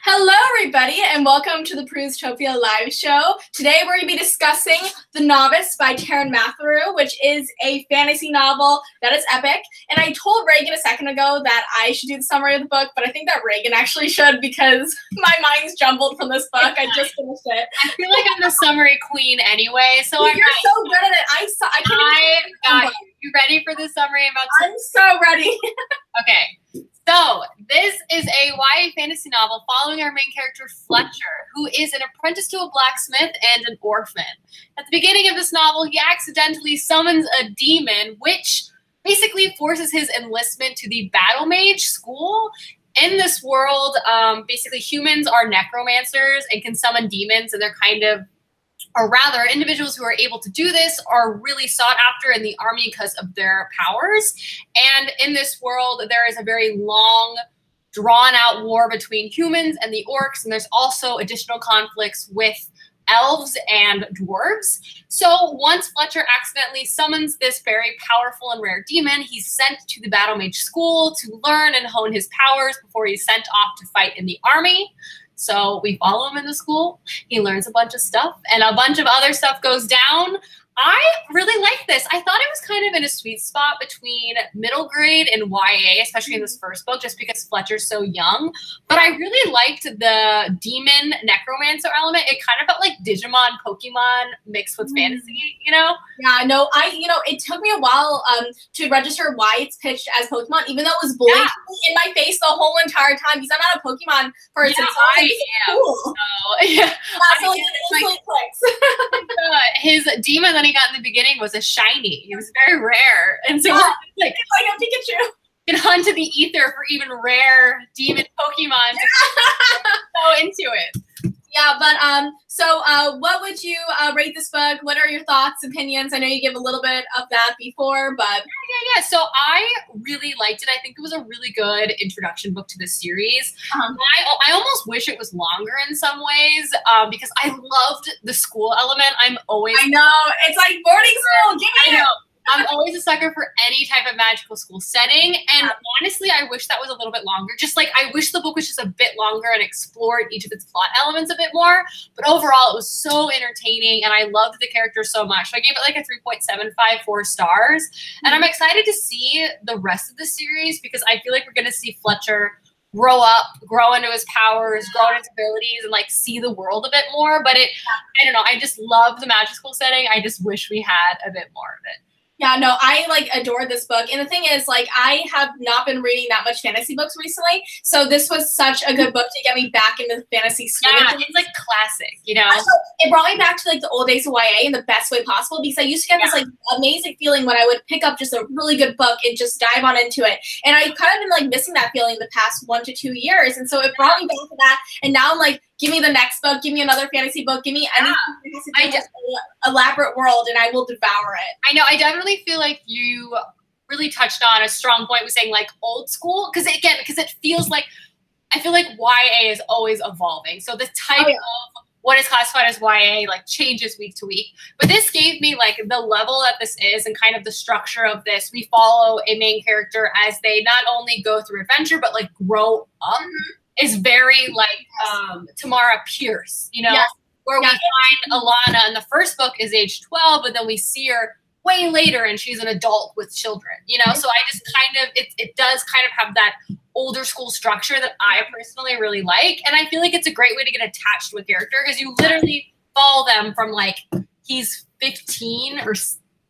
Hello, everybody, and welcome to the Perustopia live show. Today, we're going to be discussing The Novice by Taryn Matheru, which is a fantasy novel that is epic. And I told Reagan a second ago that I should do the summary of the book, but I think that Reagan actually should because my mind's jumbled from this book. I just finished it. I feel like I'm the summary queen anyway, so You're so good at it. I got you. You ready for the summary about? I'm so ready. Okay. So, this is a YA fantasy novel following our main character, Fletcher, who is an apprentice to a blacksmith and an orphan. At the beginning of this novel, he accidentally summons a demon, which basically forces his enlistment to the battle mage school. In this world, basically humans are necromancers and can summon demons, and they're kind of, or rather, individuals who are able to do this are really sought after in the army because of their powers. And in this world, there is a very long, drawn-out war between humans and the orcs, and there's also additional conflicts with elves and dwarves. So once Fletcher accidentally summons this very powerful and rare demon, he's sent to the battle mage school to learn and hone his powers before he's sent off to fight in the army. So we follow him in the school. He learns a bunch of stuff, and a bunch of other stuff goes down. I really like this. I thought it was kind of in a sweet spot between middle grade and YA, especially in this first book, just because Fletcher's so young. But I really liked the demon necromancer element. It kind of felt like Digimon, Pokemon mixed with fantasy, you know? Yeah, no, it took me a while to register why it's pitched as Pokemon, even though it was bullied in my face the whole entire time because I'm not a Pokemon person. Yeah, so I am. Cool. So, yeah. So it clicks. His demon that he got in the beginning was a shiny. He was very rare. And so it's like a Pikachu. Get onto the ether for even rare demon Pokemon to go into it. Yeah, but so what would you rate this book? What are your thoughts, opinions? I know you gave a little bit of that before, but yeah. So I really liked it. I think it was a really good introduction book to the series. I almost wish it was longer in some ways because I loved the school element. I know it's like boarding school. Give me I'm always a sucker for any type of magical school setting, and honestly, I wish that was a little bit longer. Just like I wish the book was just a bit longer and explored each of its plot elements a bit more, but overall, it was so entertaining, and I loved the characters so much. So I gave it like a 3.75, 4 stars, and I'm excited to see the rest of the series because I feel like we're going to see Fletcher grow up, grow into his powers, grow into his abilities, and like see the world a bit more, but I don't know, I just love the magic school setting. I just wish we had a bit more of it. Yeah, no, I like adored this book. And the thing is, like, I have not been reading that much fantasy books recently. So this was such a good book to get me back into the fantasy school. Yeah, it's like classic, you know? Also, it brought me back to like the old days of YA in the best way possible because I used to get this like amazing feeling when I would pick up just a really good book and just dive on into it. And I kind of been like missing that feeling the past 1 to 2 years. And so it brought me back to that. And now I'm like, give me the next book, give me another fantasy book, give me anything that has an elaborate world, and I will devour it. I know, I definitely feel like you really touched on a strong point with saying like old school, because it feels like, I feel like YA is always evolving. So the type of what is classified as YA like changes week to week. But this gave me like the level that this is and kind of the structure of this. We follow a main character as they not only go through adventure, but like grow up. Is very like Tamara Pierce, you know, where we find Alana in the first book is age 12, but then we see her way later and she's an adult with children, you know? So I just kind of, it does kind of have that older school structure that I personally really like. And I feel like it's a great way to get attached to a character because you literally follow them from like, he's 15 or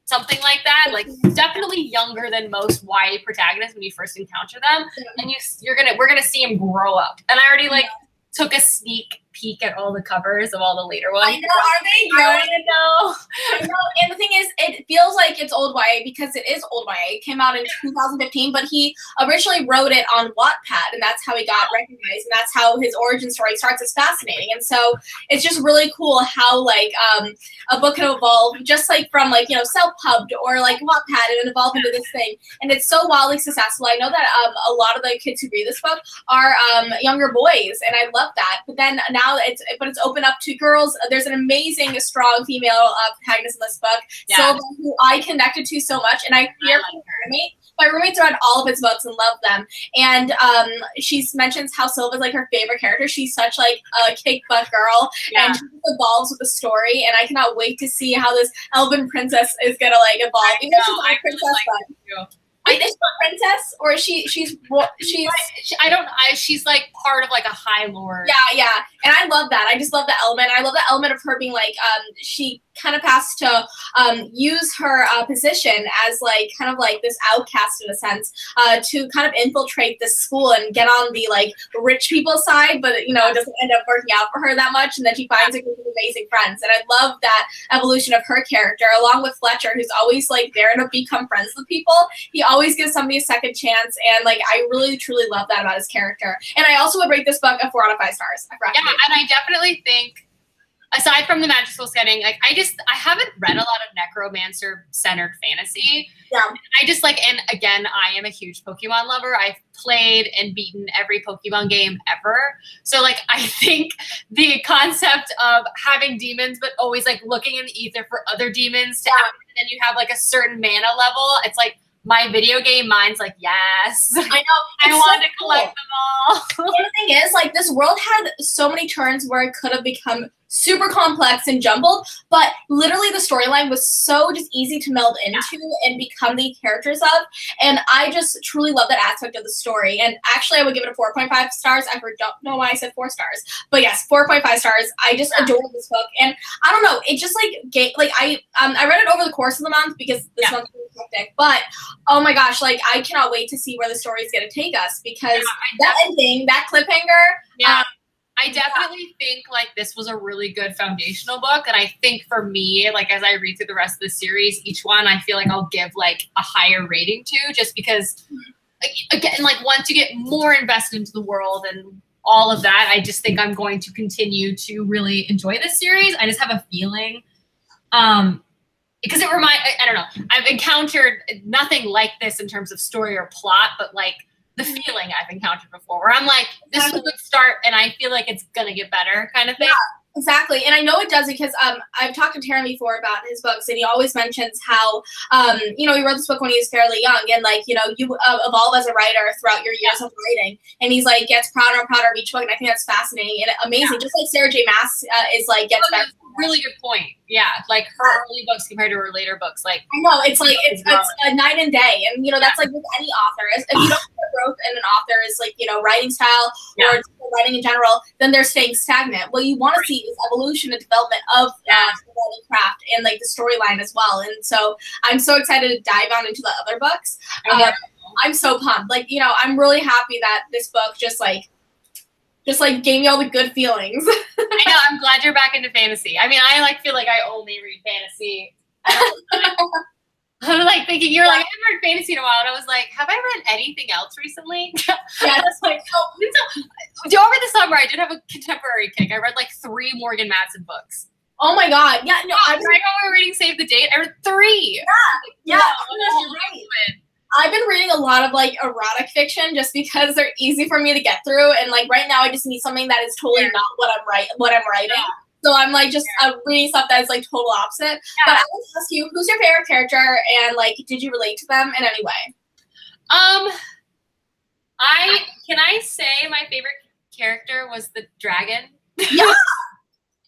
something like that, like definitely younger than most YA protagonists when you first encounter them, and we're gonna see him grow up. And I already like took a sneak peek at all the covers of all the later ones. I know, are they good? I know, and the thing is, it feels like it's old YA because it is old YA. It came out in 2015, but he originally wrote it on Wattpad, and that's how he got recognized, and that's how his origin story starts. It's fascinating, and so it's just really cool how like a book can evolve just like from like, you know, self-pubbed or like Wattpad and evolve into this thing, and it's so wildly successful. I know that a lot of the kids who read this book are younger boys, and I love that. But then now now but it's open up to girls. There's an amazing, strong female protagonist in this book, Silva, who I connected to so much, and I fear for my roommate. My roommate's read all of his books and loved them, and she mentions how Silva's like her favorite character. She's such like a kick butt girl, and she evolves with the story, and I cannot wait to see how this elven princess is gonna like evolve. Even though she's not a princess, wait, is she a princess or is she's she's like part of like a high lord. Yeah, and I love that. I just love the element. I love the element of her being like she kind of has to use her position as like kind of like this outcast in a sense to kind of infiltrate this school and get on the like rich people side, but you know, it doesn't end up working out for her that much, and then she finds a group of amazing friends. And I love that evolution of her character, along with Fletcher, who's always like there to become friends with people. He always gives somebody a second chance, and like I really truly love that about his character. And I also would rate this book a 4 out of 5 stars. And I definitely think, aside from the magical setting, like I haven't read a lot of necromancer-centered fantasy. Yeah. I just like, and again, I am a huge Pokemon lover. I've played and beaten every Pokemon game ever. So like, I think the concept of having demons, but always like looking in the ether for other demons to act, and then you have like a certain mana level. It's like my video game mind's like, yes. I know. I want to collect them all. And the thing is, like, this world had so many turns where it could have become super complex and jumbled, but literally the storyline was so just easy to meld into and become the characters of, and I just truly love that aspect of the story. And actually I would give it a 4.5 stars. I don't know why I said 4 stars, but yes, 4.5 stars. I just adored this book, and I don't know, it just like I read it over the course of the month because this month was hectic, but oh my gosh, like I cannot wait to see where the story is going to take us, because that ending, that cliffhanger, I definitely think like this was a really good foundational book, and I think for me, like as I read through the rest of the series, each one I feel like I'll give like a higher rating to, just because again, like once you get more invested into the world and all of that, I just think I'm going to continue to really enjoy this series. I just have a feeling, because it I don't know, I've encountered nothing like this in terms of story or plot, but like the feeling I've encountered before, where I'm like, this is a good start, and I feel like it's gonna get better, kind of thing. Yeah, exactly. And I know it does because I've talked to Taryn before about his books, and he always mentions how you know, he wrote this book when he was fairly young, and like, you know, you evolve as a writer throughout your years of writing, and he's like gets prouder and prouder of each book, and I think that's fascinating and amazing. Just like Sarah J. Maas is like gets better. Really good point. Yeah, like her early books compared to her later books, like I know it's like it's a night and day, and you know that's like with any author. If you don't have growth in an author is like, you know, writing style or writing in general, then they're staying stagnant. What you want to see is evolution and development of the writing craft and like the storyline as well. And so I'm so excited to dive on into the other books. I'm so pumped. Like, you know, I'm really happy that this book just like gave me all the good feelings. I know. I'm glad you're back into fantasy. I mean, I like feel like I only read fantasy. I'm like thinking, you're like, I haven't read fantasy in a while, and I was like, have I read anything else recently? I was like, over the summer, I did have a contemporary kick. I read like 3 Morgan Matson books. Oh my god! Yeah, no, right when we were reading Save the Date, I read 3. Yeah, you're right. I've been reading a lot of like erotic fiction just because they're easy for me to get through, and like right now I just need something that is totally not what I'm writing. Yeah. So I'm like just reading stuff that is like total opposite. Yeah. But I want to ask you, who's your favorite character, and like did you relate to them in any way? Can I say my favorite character was the dragon? Yeah.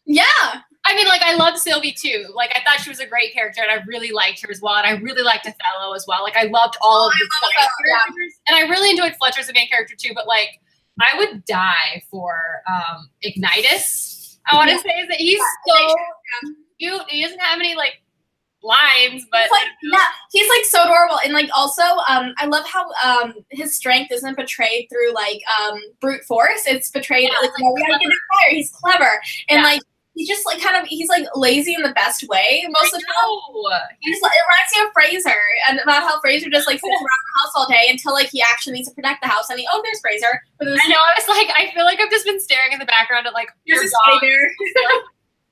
Yeah. I mean, like, I loved Sylvie, too. Like, I thought she was a great character, and I really liked her as well, and I really liked Othello as well. Like, I loved all of the characters, and I really enjoyed Fletcher as a main character, too, but, like, I would die for Ignitus, I want to say, is that he's so cute. He doesn't have any, like, lines, but he's like so adorable, and like also I love how his strength isn't portrayed through like brute force. It's portrayed like, you know, we gotta get his fire. He's clever, and like he's just like he's like lazy in the best way most of the time. He's like, it reminds me of Fraser, and about how Fraser just like sits around the house all day until like he actually needs to protect the house, and there's Fraser. I know. I was like, I feel like I've just been staring in the background at like your dog.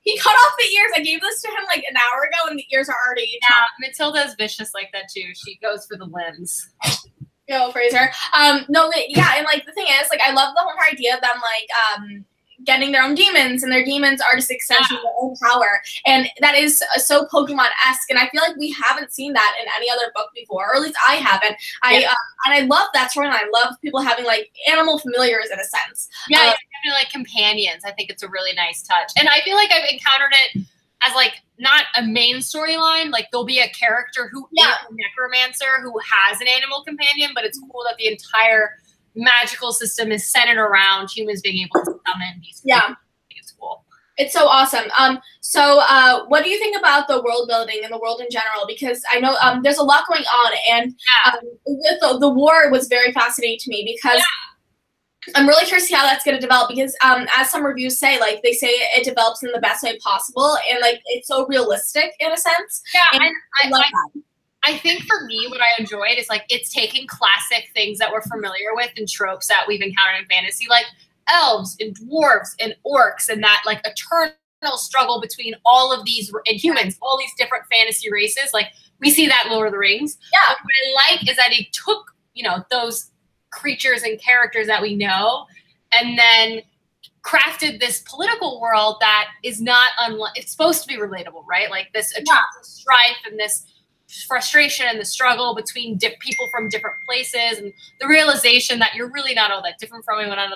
He cut off the ears. I gave this to him like an hour ago, and the ears are already chopped. Matilda's vicious like that too. She goes for the limbs. Yo, Fraser. No, yeah, and like the thing is, like, I love the whole idea of them like getting their own demons, and their demons are just extensions of their own power. And that is so Pokemon-esque, and I feel like we haven't seen that in any other book before, or at least I haven't. And I love that storyline. I love people having like animal familiars in a sense. Yeah, definitely like companions. I think it's a really nice touch. And I feel like I've encountered it as like not a main storyline. Like there'll be a character who is a necromancer who has an animal companion, but it's cool that the entire magical system is centered around humans being able to summon these creatures. I think it's cool. It's so awesome. So what do you think about the world building and the world in general? Because I know there's a lot going on, and the war was very fascinating to me, because I'm really curious to see how that's going to develop, because as some reviews say, like they say it develops in the best way possible, and like it's so realistic in a sense. Yeah, and I love that. I think for me, what I enjoyed is like it's taking classic things that we're familiar with and tropes that we've encountered in fantasy, like elves and dwarves and orcs, and that like eternal struggle between all of these and humans, all these different fantasy races. Like we see that in Lord of the Rings. Yeah. But what I like is that he took, you know, those creatures and characters that we know, and then crafted this political world that is not it's supposed to be relatable, right? Like this eternal strife and this frustration and the struggle between people from different places, and the realization that you're really not all that different from one another.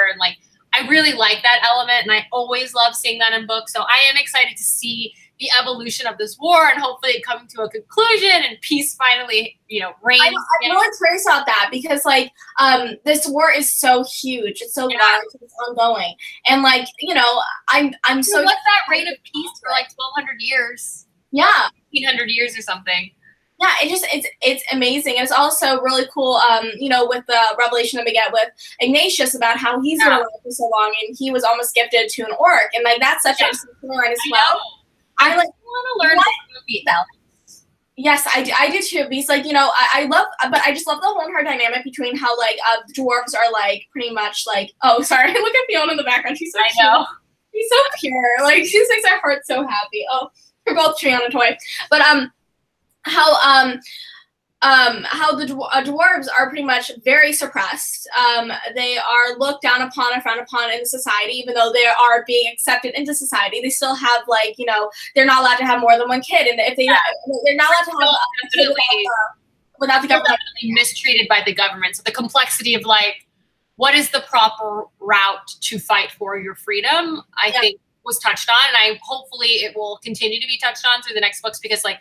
And like, I really like that element, and I always love seeing that in books. So I am excited to see the evolution of this war, and hopefully it coming to a conclusion and peace finally, you know, reigns. I'm really curious about that, because like this war is so huge, it's so violent, it's ongoing, and like, you know, I'm so. What's that rate of peace for like 1,200 years? Yeah. 1,500 years or something. Yeah, it's amazing. And it's also really cool, you know, with the revelation that we get with Ignatius about how he's been alive for so long, and he was almost gifted to an orc, and like that's such a storyline as well. I like want to learn the elves. Yes, I do too. Because like, you know, I love, but I just love the whole entire dynamic between how like dwarves are like pretty much like, oh sorry, look at Fiona in the background. She's so cute. She's so pure. Like she makes our heart so happy. Oh. We're both chewing on a toy, but how the dwarves are pretty much very suppressed. They are looked down upon and frowned upon in society, even though they are being accepted into society. They still have like, you know, they're not allowed to have more than one kid, and if they're not allowed to have a kid without the government. Definitely mistreated by the government. So the complexity of like, what is the proper route to fight for your freedom? I think was touched on, and hopefully it will continue to be touched on through the next books, because like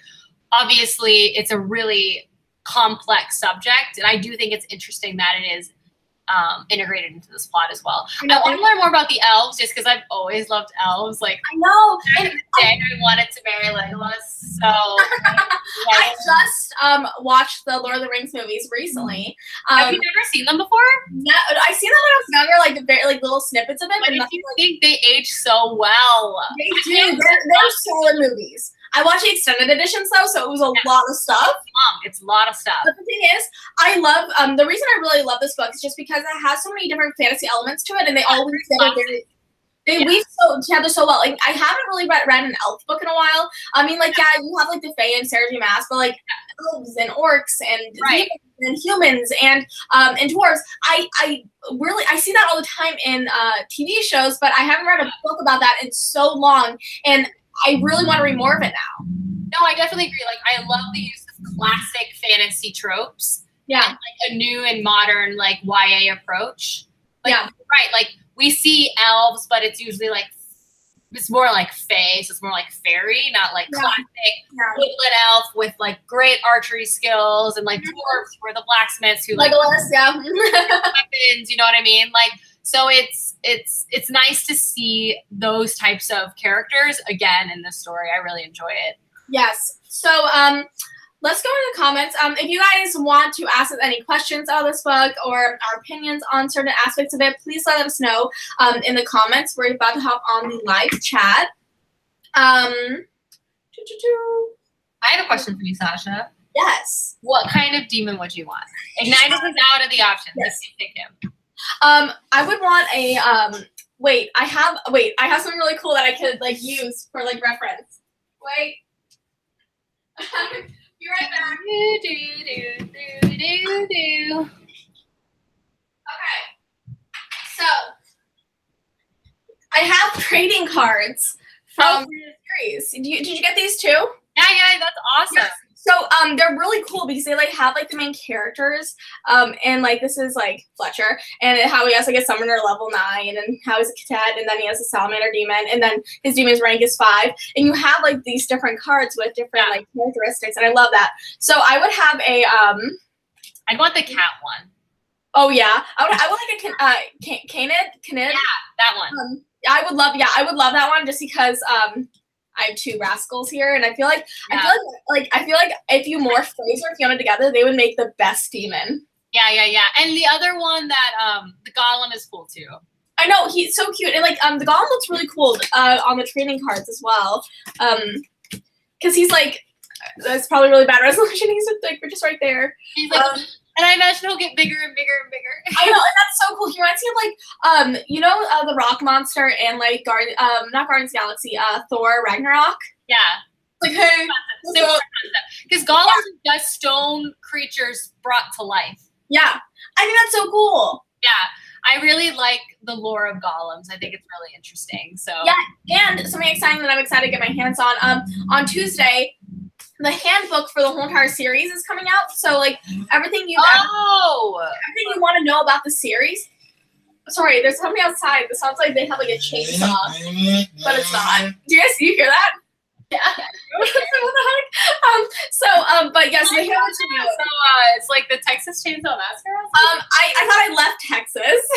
obviously it's a really complex subject, and I do think it's interesting that it is integrated into this plot as well. I want to learn more about the elves, just because I've always loved elves. Like I know, back in the day, I wanted to marry Legolas. So I just watched the Lord of the Rings movies recently. Have you never seen them before? No, I've seen them when I was younger, like the very like little snippets of it. But you think they age so well? They do. They're solid movies. I watched the extended editions though, so it was a lot of stuff. It's a lot of stuff. But the thing is, I love the reason I really love this book is just because it has so many different fantasy elements to it, and they all weave together they weave together so well. Like I haven't really read an elf book in a while. I mean, like you have like the Fae and Sarah J. Maas, but like elves and orcs and demons and humans and dwarves. I really see that all the time in TV shows, but I haven't read a book about that in so long, and I really want to read more of it now. No, I definitely agree. Like, I love the use of classic fantasy tropes. Yeah. And, like, a new and modern, like, YA approach. Like, right. Like, we see elves, but it's usually, like, it's more like fae, so it's more like fairy, not, like, classic woodland elf with, like, great archery skills, and, like, dwarves were the blacksmiths who, like, Legolas, weapons, you know what I mean? Like, so it's nice to see those types of characters again in this story. I really enjoy it. Yes. So let's go into the comments. If you guys want to ask us any questions about this book or our opinions on certain aspects of it, please let us know in the comments. We're about to hop on the live chat. I have a question for you, Sasha. Yes. What kind of demon would you want? Ignite is out of the options. Yes. Pick him. I would want a wait, I have something really cool that I could like use for like reference. Wait. Be right back. Okay. So have trading cards from the series. Did you get these too? Yeah, that's awesome. Yeah. So they're really cool because they like have like the main characters, and like this is like Fletcher, and how he has like a summoner level 9, and how he's a cadet, and then he has a salamander demon, and then his demon's rank is 5, and you have like these different cards with different like characteristics, and I love that. So I would have a I'd want the cat one. Oh yeah, I would like a Canid. Yeah, that one. I would love that one just because I have 2 rascals here, and I feel like if you morph Fraser, Fiona together, they would make the best demon. Yeah. And the other one that the golem is cool too. I know, he's so cute, and like the golem looks really cool on the trading cards as well, because he's like, that's probably really bad resolution. He's like just right there. He's like. And I imagine he'll get bigger and bigger and bigger. I know, and that's so cool. He reminds me of like, you know, the rock monster and like not Guardians of the Galaxy, Thor Ragnarok. Yeah. Like, hey, because golems are just stone creatures brought to life. Yeah, I think that's so cool. Yeah, I really like the lore of golems. I think it's really interesting. So yeah, and something exciting that I'm excited to get my hands on Tuesday. The handbook for the whole entire series is coming out, so like everything you want to know about the series. Sorry, there's somebody outside. It sounds like they have like a chainsaw, but it's not. Do you hear that? Yeah. What the heck? But yes, the handbook. So it's like the Texas Chainsaw Massacre. I thought I left Texas.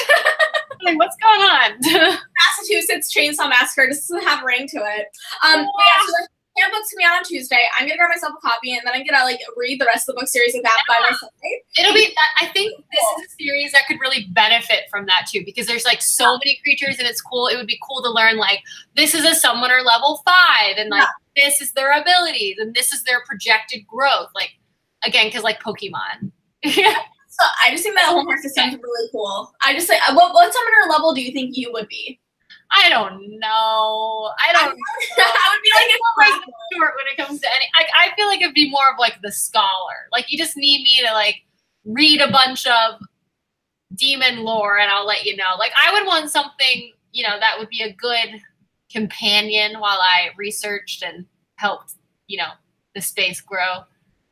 Like, what's going on? Massachusetts Chainsaw Massacre just doesn't have a ring to it. Yeah, so handbook's coming out on Tuesday. I'm gonna grab myself a copy, and then I'm gonna like read the rest of the book series of that by myself. It'll be. I think this is a series that could really benefit from that too, because there's like so many creatures, and it's cool. It would be cool to learn like this is a summoner level 5, and like this is their abilities, and this is their projected growth. Like again, because like Pokemon. So I just think that whole system is really cool. I just like, what summoner level do you think you would be? I don't know. I would be like short when it comes to any. I feel like it'd be more of like the scholar. Like you just need me to like read a bunch of demon lore, and I'll let you know. Like I would want something, you know, that would be a good companion while I researched and helped, you know, the space grow.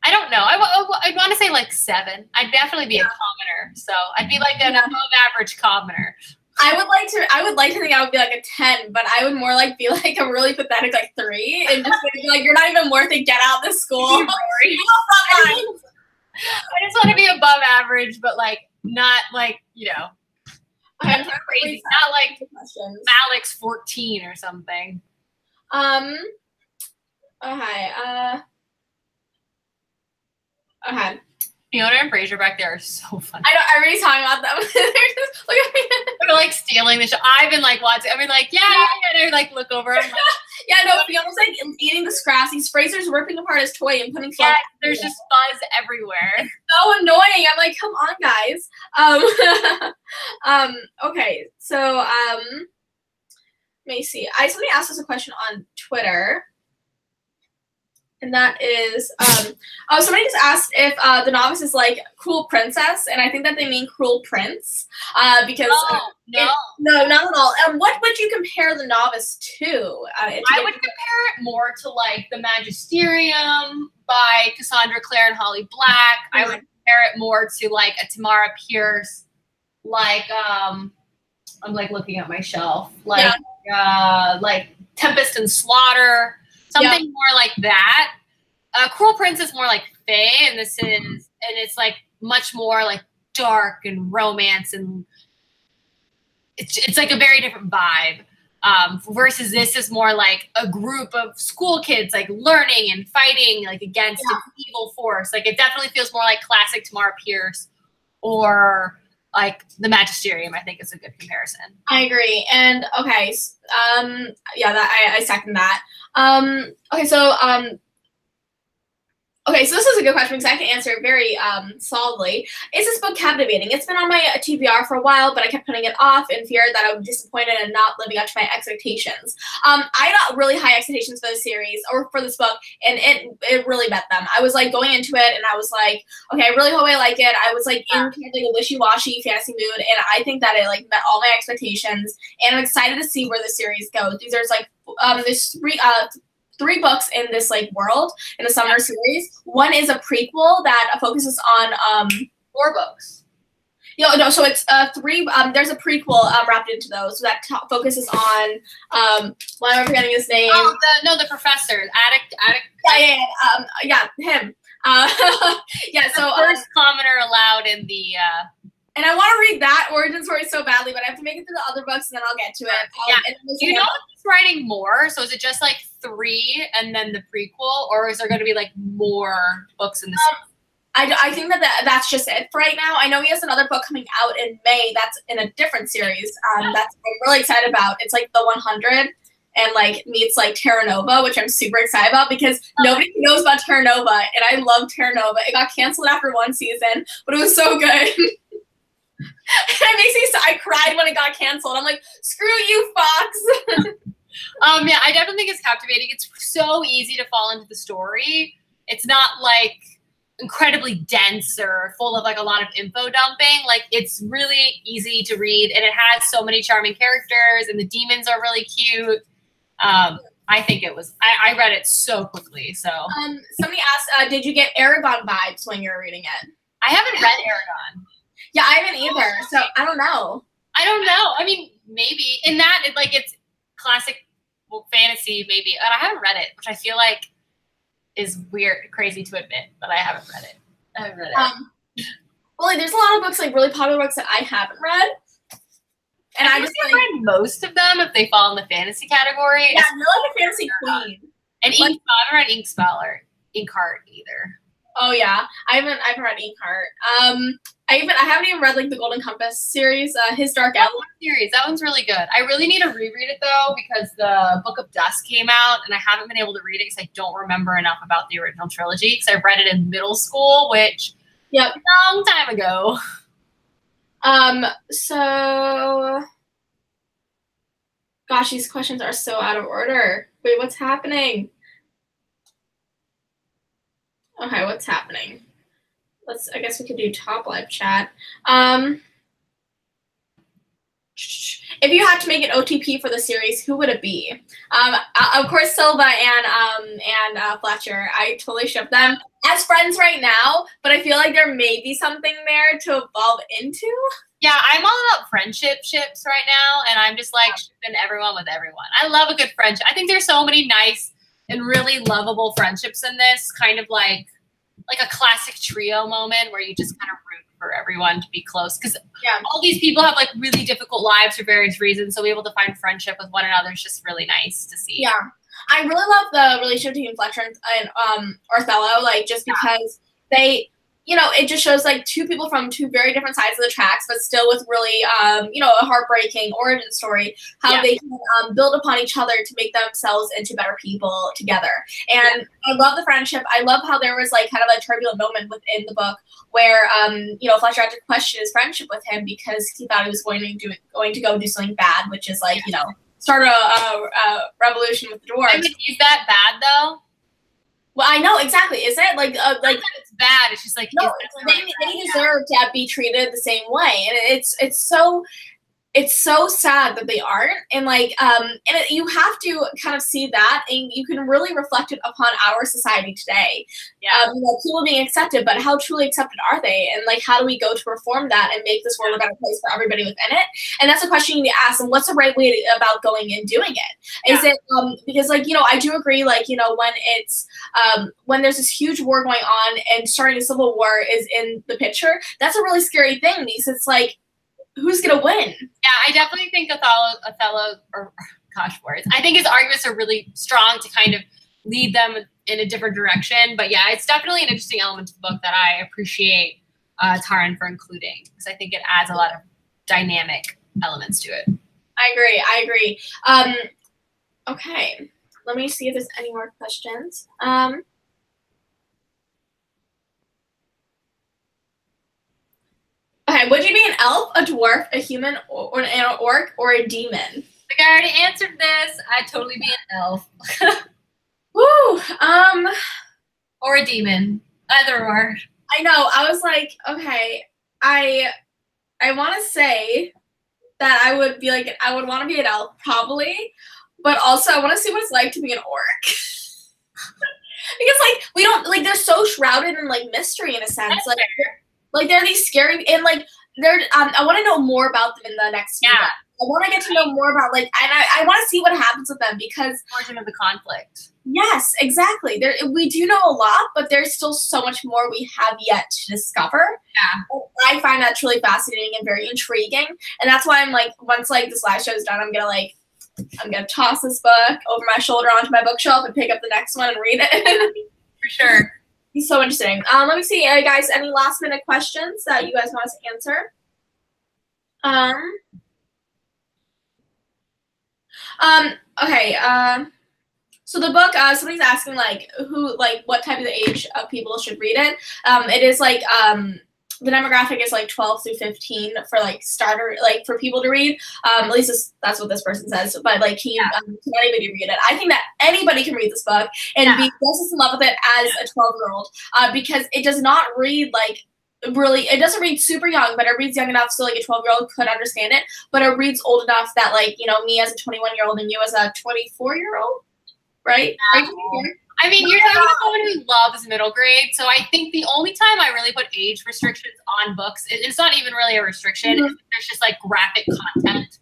I don't know. I'd want to say like 7. I'd definitely be a commoner. So I'd be like an above average commoner. I would like to think I would be like a 10, but I would more like be like a really pathetic like 3, and just be like, you're not even worth it. Get out of this school. I just want to be above average, but like not like, you know, I'm crazy. Not like Malik's 14 or something. Okay. Fiona and Fraser back there are so funny. I know. Everybody's talking about them. They're just look at me. They're like stealing the show. I've been like watching. I've been like, yeah. And I like look over. I'm like, yeah, no. Fiona's like eating the scraps. Fraser's ripping apart his toy and putting. Yeah, there's just fuzz everywhere. It's so annoying. I'm like, come on, guys. Okay. So let me see. Somebody asked us a question on Twitter. And that is, somebody just asked if the novice is like cruel princess, and I think that they mean cruel prince, because no, not at all. What would you compare the novice to? I would compare it more to like the Magisterium by Cassandra Clare and Holly Black. I would compare it more to like a Tamara Pierce, like I'm like looking at my shelf, like Tempest and Slaughter. Something more like that. Cruel Prince is more like Fae, and it's like much more like dark and romance, and it's like a very different vibe. Versus this is more like a group of school kids like learning and fighting like against an evil force. Like it definitely feels more like classic Tamara Pierce or like the Magisterium. I think is a good comparison. I agree. And okay, I second that. Okay, so Okay, so this is a good question because I can answer it very solidly. Is this book captivating? It's been on my TBR for a while, but I kept putting it off in fear that I would be disappointed and not living up to my expectations. I got really high expectations for the series or for this book, and it really met them. I was like going into it, and I was like, okay, I really hope I like it. I was like in kind of like a wishy-washy fantasy mood, and I think that it like met all my expectations, and I'm excited to see where the series goes. There's like there's three books in this like world in the summer series. One is a prequel that focuses on 4 books. No, so it's three. There's a prequel wrapped into those so that focuses on why am I forgetting his name? Oh, the professor, addict. Yeah, him. Yeah, so first commenter allowed in the. And I want to read that origin story so badly, but I have to make it through the other books and then I'll get to it. Yeah. Do you know if he's writing more? So is it just like 3 and then the prequel, or is there going to be like more books in the series? I think that's just it for right now. I know he has another book coming out in May that's in a different series that's I'm really excited about. It's like the 100 and like meets like Terra Nova, which I'm super excited about because nobody knows about Terra Nova, and I love Terra Nova. It got canceled after 1 season, but it was so good. It makes me I cried when it got canceled. I'm like, screw you, Fox. Yeah, I definitely think it's captivating. It's so easy to fall into the story. It's not like incredibly dense or full of like a lot of info dumping. Like it's really easy to read, and it has so many charming characters, and the demons are really cute. I think it was. I read it so quickly. So somebody asked, did you get Aragon vibes when you were reading it? I haven't read Aragon. Yeah, I haven't either, so I don't know. I mean, maybe. In that, it's classic fantasy, maybe. And I haven't read it, which I feel like is weird, crazy to admit, but I haven't read it. Well, there's a lot of books, like really popular books that I haven't read. And I just like read most of them if they fall in the fantasy category. Yeah, you're like a fantasy queen. And I haven't read Inkheart either. Oh yeah, I haven't read Inkheart. I haven't even read like the Golden Compass series, his Dark Outlook series. That one's really good. I really need to reread it though because the Book of Dusk came out, and I haven't been able to read it because I don't remember enough about the original trilogy because I read it in middle school, which a long time ago. So gosh, these questions are so out of order. Wait, what's happening? Okay, what's happening? I guess we could do top live chat. If you had to make an OTP for the series, who would it be? Of course, Silva and Fletcher. I totally ship them as friends right now, but I feel like there may be something there to evolve into. Yeah, I'm all about friendship ships right now, and I'm just like shipping everyone with everyone. I love a good friendship. I think there's so many nice and really lovable friendships in this, kind of like a classic trio moment where you just kind of root for everyone to be close. Because all these people have like really difficult lives for various reasons. So be able to find friendship with one another is just really nice to see. Yeah. I really love the relationship between Fletcher and Othello, like just because they, you know, it just shows like two people from two very different sides of the tracks, but still with really, you know, a heartbreaking origin story, how they can build upon each other to make themselves into better people together. And I love the friendship. I love how there was like kind of a turbulent moment within the book where, you know, Fletcher had to question his friendship with him because he thought he was going to go do something bad, which is like, you know, start a revolution with the dwarves. I mean, is that bad though? Well, I know exactly. Is it like it's bad? It's just like no, they deserve to be treated the same way, and it's so sad that they aren't. And like you have to kind of see that, and you can really reflect it upon our society today. Yeah, you know, people being accepted, but how truly accepted are they? And like, how do we go to reform that and make this world a better place for everybody within it? And that's a question you need to ask. And what's the right way about going and doing it? Is it because like, you know, I do agree, like, you know, when it's when there's this huge war going on and starting a civil war is in the picture, that's a really scary thing because it's like, who's gonna win? Yeah, I definitely think Othello, or gosh, words. I think his arguments are really strong to kind of lead them in a different direction. But yeah, it's definitely an interesting element to the book that I appreciate Taran for including because I think it adds a lot of dynamic elements to it. I agree. Okay, let me see if there's any more questions. would you be an elf, a dwarf, a human, or an orc, or a demon? Like, I already answered this. I'd totally be an elf. Woo! Or a demon. Either or. I know. I was like, okay, I want to say that I would be like, I would want to be an elf, probably, but also I want to see what it's like to be an orc. Because, like, we don't, like, they're so shrouded in, like, mystery in a sense. That's Like, they're these scary, and, like, they're, I want to know more about them in the next few months. I want to get to know more about, like, and I want to see what happens with them, because origin of the conflict. Yes, exactly. We do know a lot, but there's still so much more we have yet to discover. Yeah. I find that truly fascinating and very intriguing, and that's why I'm like, once like this live show is done, I'm gonna toss this book over my shoulder onto my bookshelf and pick up the next one and read it. For sure. It's so interesting. Let me see, guys, any last minute questions that you guys want us to answer? Okay, so the book, somebody's asking, like, what type of age of people should read it. It is, like, the demographic is, like, 12 through 15 for, like, starter, like, for people to read. At least that's what this person says. But, like, can anybody read it? I think that anybody can read this book and be just as in love with it as a 12-year-old, because it does not read, like, really, it doesn't read super young, but it reads young enough so like a 12-year-old could understand it, but it reads old enough that, like, you know, me as a 21-year-old and you as a 24-year-old, right? Yeah. I mean, you're talking about someone who loves middle grade, so I think the only time I really put age restrictions on books, it's not even really a restriction, Mm-hmm. there's just like graphic content.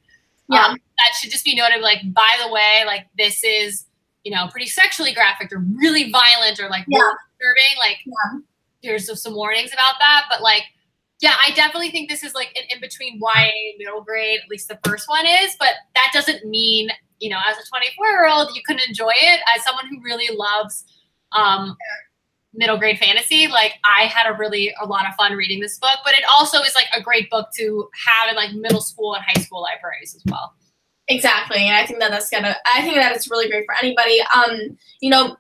Yeah. That should just be noted, like, by the way, like, this is, you know, pretty sexually graphic or really violent or like disturbing, like, here's some warnings about that, but like, yeah, I definitely think this is like an in-between YA middle grade, at least the first one is, but that doesn't mean, you know, as a 24-year-old, you couldn't enjoy it. As someone who really loves middle grade fantasy, like, I had a lot of fun reading this book, but it also is like a great book to have in like middle school and high school libraries as well. Exactly, and I think that I think that it's really great for anybody. You know,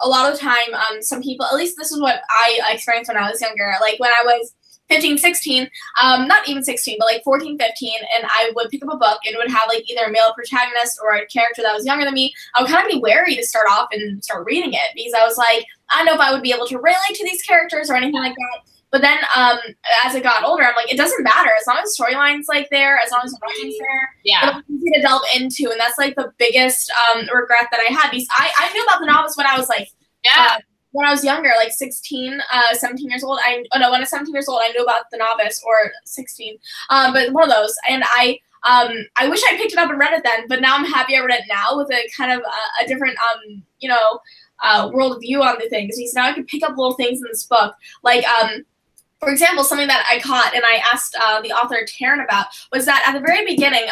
a lot of the time, some people, at least this is what I experienced when I was younger, like when I was 15, 16, not even 16, but like 14, 15, and I would pick up a book and it would have like either a male protagonist or a character that was younger than me. I would kind of be wary to start off and start reading it, because I was like, I don't know if I would be able to relate to these characters or anything like that. But then as I got older, I'm like, it doesn't matter. As long as the storyline's like there, as long as the writing's there, it's easy to delve into. And that's like the biggest regret that I had, because I knew about the Novice when I was like, when I was younger, like 16, 17 years old. When I was 17 years old, I knew about the Novice, or 16, but one of those. And I wish I picked it up and read it then, but now I'm happy I read it now with a kind of a different, you know, world view on the things. Because now I can pick up little things in this book, like, for example, something that I caught and I asked the author Taryn about was that at the very beginning,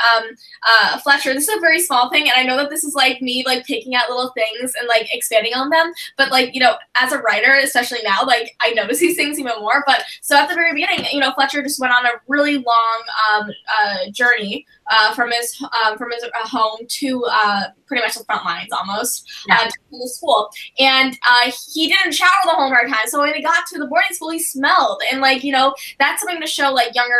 Fletcher, this is a very small thing, and I know that this is like me like picking out little things and like expanding on them, but like, you know, as a writer, especially now, like I notice these things even more. But so at the very beginning, you know, Fletcher just went on a really long journey from his home to pretty much the front lines almost to the school, and he didn't shower the whole entire time. So when he got to the boarding school, he smelled, and like, you know, that's something to show like younger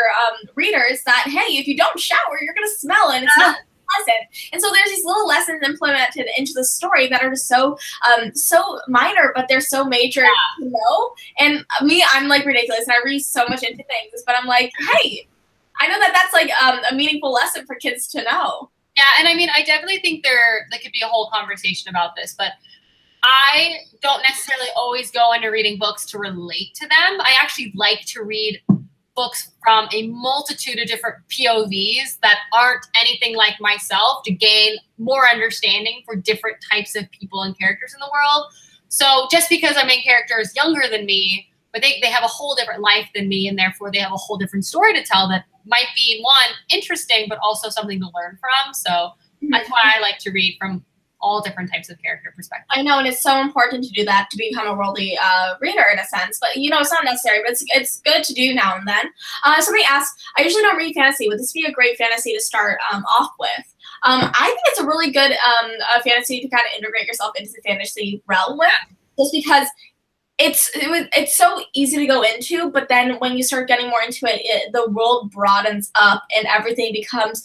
readers that, hey, if you don't shower, you're gonna smell, and it's not pleasant. And so there's these little lessons implemented into the story that are just so so minor, but they're so major to know. And me, I'm like ridiculous, and I read so much into things, but I'm like, hey, I know that that's like a meaningful lesson for kids to know. Yeah, and I mean, I definitely think there could be a whole conversation about this, but I don't necessarily always go into reading books to relate to them. I actually like to read books from a multitude of different POVs that aren't anything like myself to gain more understanding for different types of people and characters in the world. So just because our main character is younger than me, but they have a whole different life than me, and therefore they have a whole different story to tell that might be, one, interesting, but also something to learn from. So that's why I like to read from all different types of character perspectives. I know, and it's so important to do that, to become a worldly reader in a sense. But, you know, it's not necessary, but it's good to do now and then. Somebody asked, I usually don't read fantasy. Would this be a great fantasy to start off with? I think it's a really good fantasy to kind of integrate yourself into the fantasy realm with, just because it's so easy to go into, but then when you start getting more into it, the world broadens up and everything becomes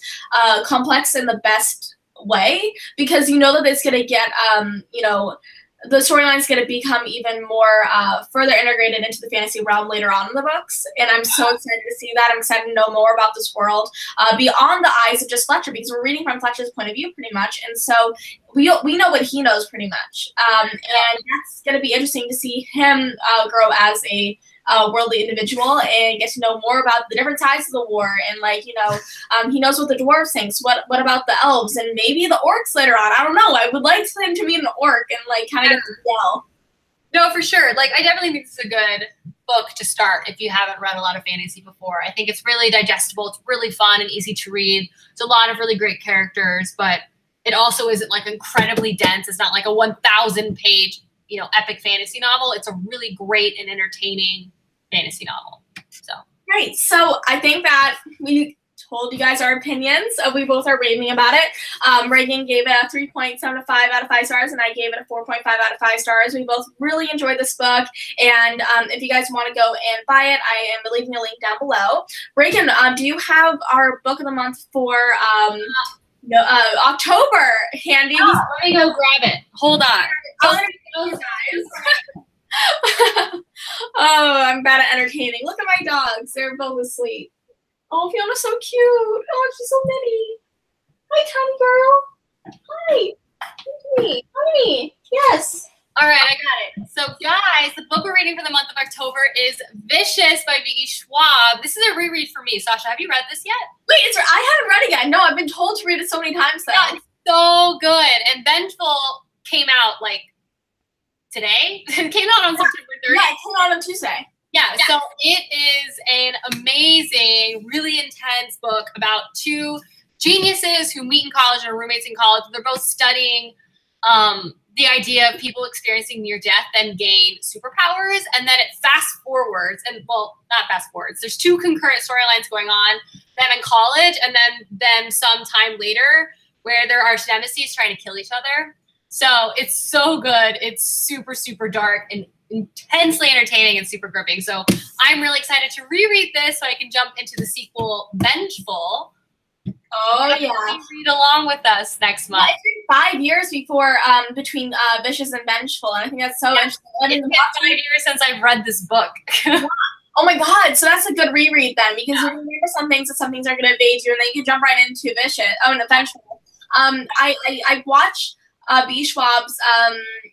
complex in the best way, because you know that it's going to get you know, the storyline is going to become even more further integrated into the fantasy realm later on in the books, and I'm so excited to see that. I'm excited to know more about this world beyond the eyes of just Fletcher, because we're reading from Fletcher's point of view pretty much, and so we know what he knows pretty much, and that's going to be interesting to see him grow as a worldly individual and get to know more about the different sides of the war, and like, you know, he knows what the dwarves think. What about the elves and maybe the orcs later on? I don't know. I would like him to meet an orc and like kind of get to yell. No, for sure. Like, I definitely think this is a good book to start if you haven't read a lot of fantasy before. I think it's really digestible. It's really fun and easy to read. It's a lot of really great characters, but it also isn't like incredibly dense. It's not like a 1,000-page, you know, epic fantasy novel. It's a really great and entertaining fantasy novel. So great. So I think that we told you guys our opinions. We both are raving about it. Reagan gave it a 3.75 out of 5 stars, and I gave it a 4.5 out of 5 stars. We both really enjoyed this book, and if you guys want to go and buy it, I am leaving a link down below. Reagan, do you have our book of the month for October handy? Oh, let me go grab it. Hold on. Oh, I'm bad at entertaining. Look at my dogs. They're both asleep. Oh, Fiona's so cute. Oh, she's so mini. Hi, tiny girl. Hi. Me. Honey. Yes. All right, I got it. So, guys, the book we're reading for the month of October is Vicious by V.E. Schwab. This is a reread for me. Sasha, have you read this yet? Wait, I haven't read it yet. No, I've been told to read it so many times, though. Yeah, it's so good. And Vengeful came out, like, today? It came out on September 30th. Yeah, it came out on Tuesday. Yeah, so it is an amazing, really intense book about two geniuses who meet in college and are roommates in college. They're both studying the idea of people experiencing near death then gain superpowers, and then it fast forwards, and well, not fast forwards. There's two concurrent storylines going on, them in college and then them some time later, where there are nemesis trying to kill each other. So it's so good. It's super, super dark and intensely entertaining and super gripping. So I'm really excited to reread this so I can jump into the sequel, Vengeful. Oh, yeah. Read along with us next month. Yeah, it's been 5 years before between Vicious and Vengeful, and I think that's so interesting. It's been 5 years since I've read this book. Oh my god, so that's a good reread then, because you remember some things and some things are going to evade you, and then you can jump right into Vicious. Oh, and Vengeful. I watched V. Schwab's,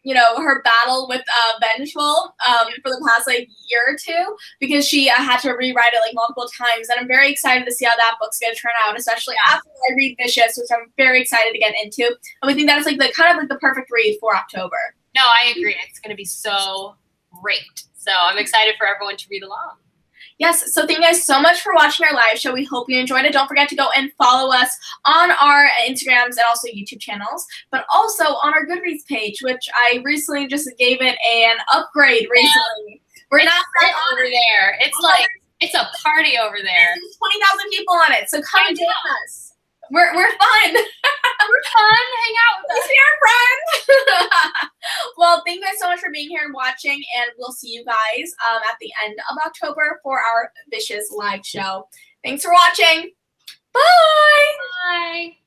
you know, her battle with Vengeful for the past, like, year or two, because she had to rewrite it, like, multiple times, and I'm very excited to see how that book's going to turn out, especially after I read Vicious, which I'm very excited to get into, and we think that's, like, the kind of, like, the perfect read for October. No, I agree. It's going to be so great. So I'm excited for everyone to read along. Yes, so thank you guys so much for watching our live show. We hope you enjoyed it. Don't forget to go and follow us on our Instagrams and also YouTube channels, but also on our Goodreads page, which I recently just gave it an upgrade recently. We're not over there. It's like, it's a party over there. There's 20,000 people on it, so come join us. We're fun. We're fun. Hang out with us. We're friends. Well, thank you guys so much for being here and watching, and we'll see you guys at the end of October for our Vicious live show. Thanks for watching. Bye. Bye.